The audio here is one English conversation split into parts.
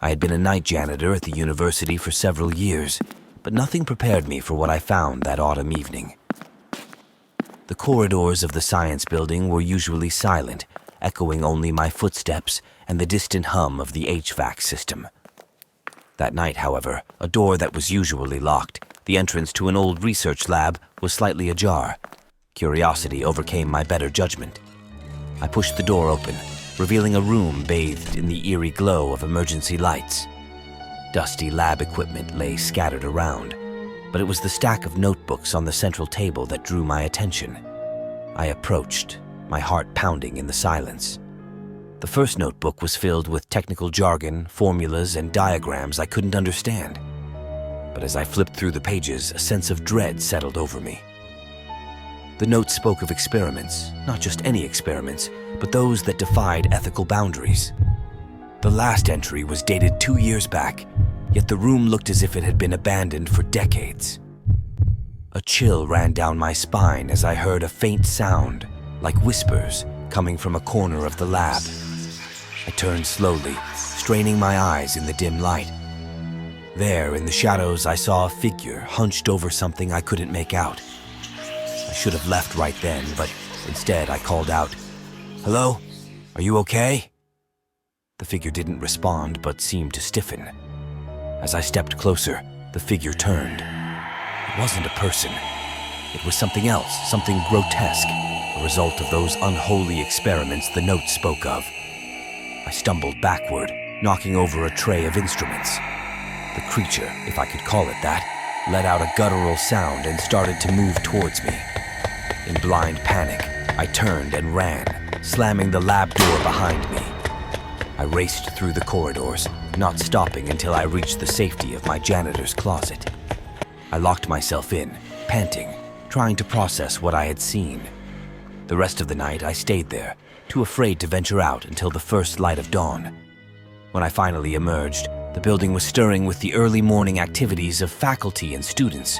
I had been a night janitor at the university for several years, but nothing prepared me for what I found that autumn evening. The corridors of the science building were usually silent, echoing only my footsteps and the distant hum of the HVAC system. That night, however, a door that was usually locked, the entrance to an old research lab, was slightly ajar. Curiosity overcame my better judgment. I pushed the door open, revealing a room bathed in the eerie glow of emergency lights. Dusty lab equipment lay scattered around, but it was the stack of notebooks on the central table that drew my attention. I approached, my heart pounding in the silence. The first notebook was filled with technical jargon, formulas, and diagrams I couldn't understand. But as I flipped through the pages, a sense of dread settled over me. The note spoke of experiments, not just any experiments, but those that defied ethical boundaries. The last entry was dated 2 years back, yet the room looked as if it had been abandoned for decades. A chill ran down my spine as I heard a faint sound, like whispers, coming from a corner of the lab. I turned slowly, straining my eyes in the dim light. There, in the shadows, I saw a figure hunched over something I couldn't make out. I should have left right then, but instead I called out, "Hello? Are you okay?" The figure didn't respond, but seemed to stiffen. As I stepped closer, the figure turned. It wasn't a person. It was something else, something grotesque, a result of those unholy experiments the note spoke of. I stumbled backward, knocking over a tray of instruments. The creature, if I could call it that, let out a guttural sound and started to move towards me. In blind panic, I turned and ran, slamming the lab door behind me. I raced through the corridors, not stopping until I reached the safety of my janitor's closet. I locked myself in, panting, trying to process what I had seen. The rest of the night I stayed there, too afraid to venture out until the first light of dawn. When I finally emerged, the building was stirring with the early morning activities of faculty and students.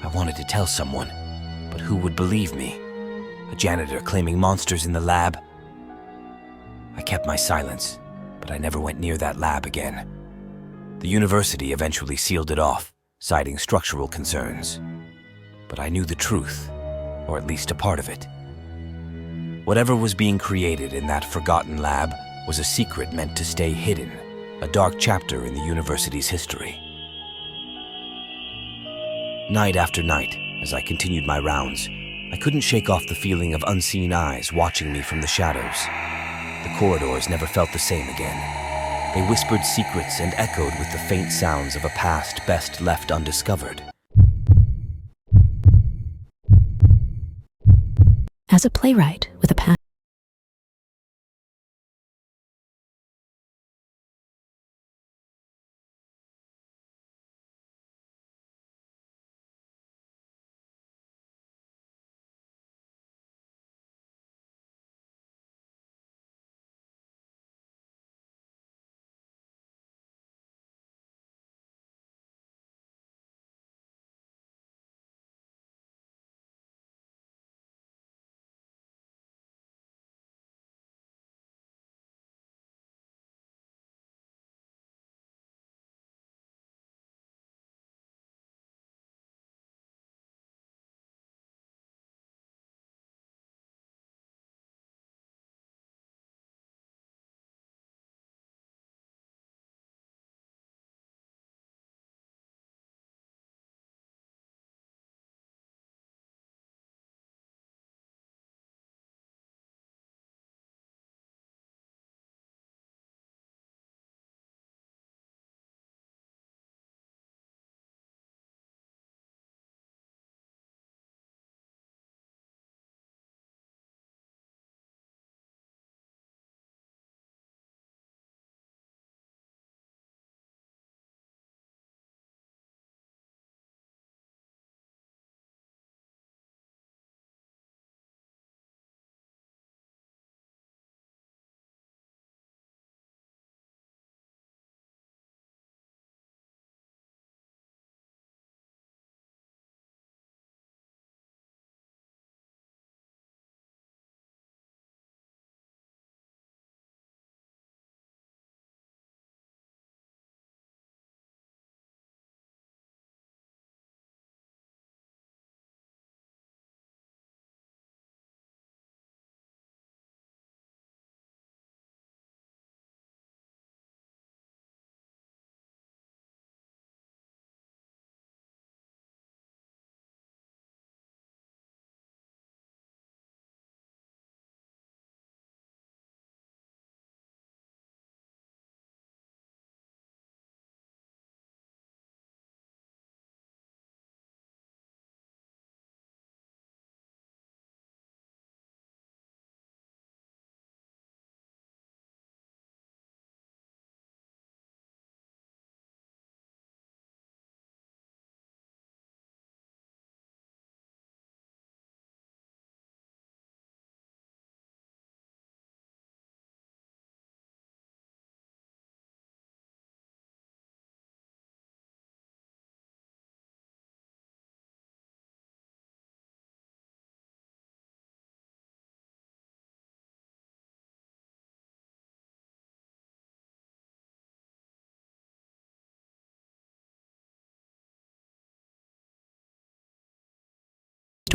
I wanted to tell someone, but who would believe me? A janitor claiming monsters in the lab? I kept my silence, but I never went near that lab again. The university eventually sealed it off, citing structural concerns. But I knew the truth, or at least a part of it. Whatever was being created in that forgotten lab was a secret meant to stay hidden, a dark chapter in the university's history. Night after night, as I continued my rounds, I couldn't shake off the feeling of unseen eyes watching me from the shadows. The corridors never felt the same again. They whispered secrets and echoed with the faint sounds of a past best left undiscovered. As a playwright with a passion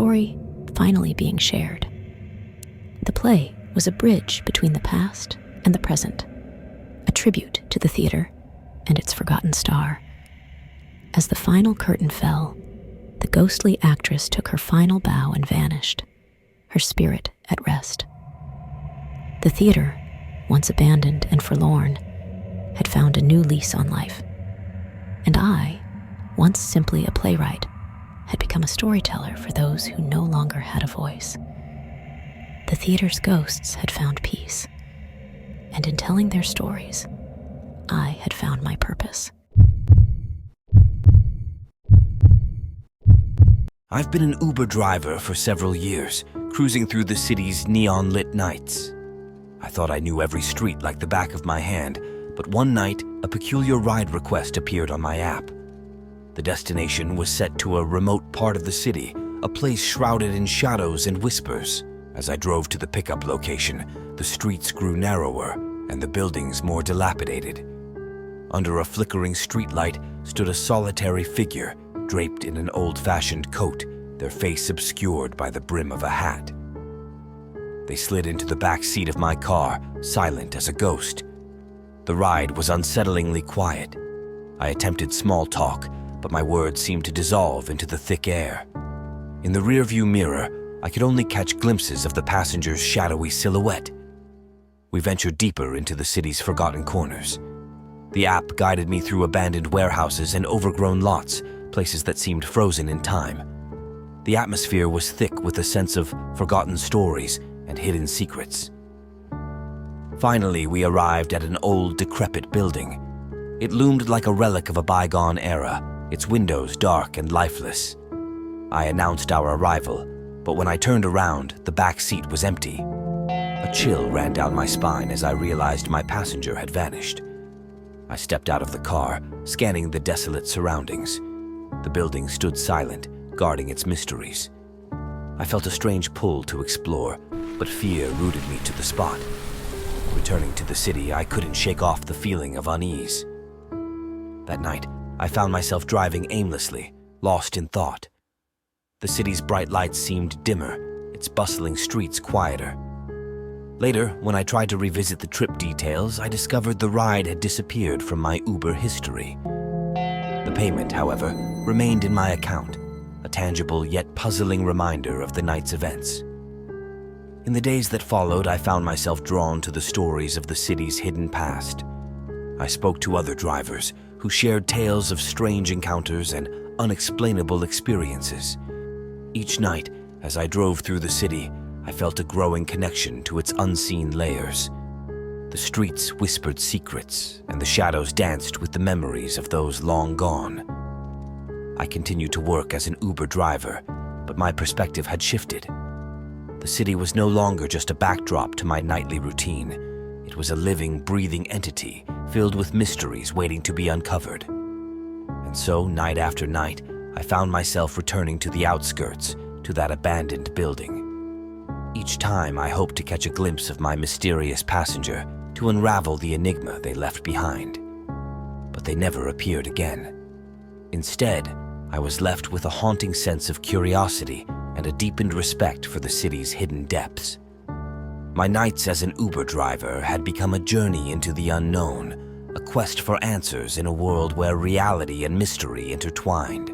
story finally being shared. The play was a bridge between the past and the present, a tribute to the theater and its forgotten star. As the final curtain fell, the ghostly actress took her final bow and vanished, her spirit at rest. The theater, once abandoned and forlorn, had found a new lease on life. And I, once simply a playwright, had become a storyteller for those who no longer had a voice. The theater's ghosts had found peace, and in telling their stories, I had found my purpose. I've been an Uber driver for several years, cruising through the city's neon-lit nights. I thought I knew every street like the back of my hand, but one night, a peculiar ride request appeared on my app. The destination was set to a remote part of the city, a place shrouded in shadows and whispers. As I drove to the pickup location, the streets grew narrower and the buildings more dilapidated. Under a flickering streetlight stood a solitary figure, draped in an old-fashioned coat, their face obscured by the brim of a hat. They slid into the back seat of my car, silent as a ghost. The ride was unsettlingly quiet. I attempted small talk, but my words seemed to dissolve into the thick air. In the rearview mirror, I could only catch glimpses of the passenger's shadowy silhouette. We ventured deeper into the city's forgotten corners. The app guided me through abandoned warehouses and overgrown lots, places that seemed frozen in time. The atmosphere was thick with a sense of forgotten stories and hidden secrets. Finally, we arrived at an old, decrepit building. It loomed like a relic of a bygone era, its windows dark and lifeless. I announced our arrival, but when I turned around, the back seat was empty. A chill ran down my spine as I realized my passenger had vanished. I stepped out of the car, scanning the desolate surroundings. The building stood silent, guarding its mysteries. I felt a strange pull to explore, but fear rooted me to the spot. Returning to the city, I couldn't shake off the feeling of unease. That night, I found myself driving aimlessly, lost in thought. The city's bright lights seemed dimmer, its bustling streets quieter. Later, when I tried to revisit the trip details, I discovered the ride had disappeared from my Uber history. The payment, however, remained in my account, a tangible yet puzzling reminder of the night's events. In the days that followed, I found myself drawn to the stories of the city's hidden past. I spoke to other drivers who shared tales of strange encounters and unexplainable experiences. Each night, as I drove through the city, I felt a growing connection to its unseen layers. The streets whispered secrets, and the shadows danced with the memories of those long gone. I continued to work as an Uber driver, but my perspective had shifted. The city was no longer just a backdrop to my nightly routine. It was a living, breathing entity filled with mysteries waiting to be uncovered. And so, night after night, I found myself returning to the outskirts, to that abandoned building. Each time, I hoped to catch a glimpse of my mysterious passenger, to unravel the enigma they left behind. But they never appeared again. Instead, I was left with a haunting sense of curiosity and a deepened respect for the city's hidden depths. My nights as an Uber driver had become a journey into the unknown, a quest for answers in a world where reality and mystery intertwined.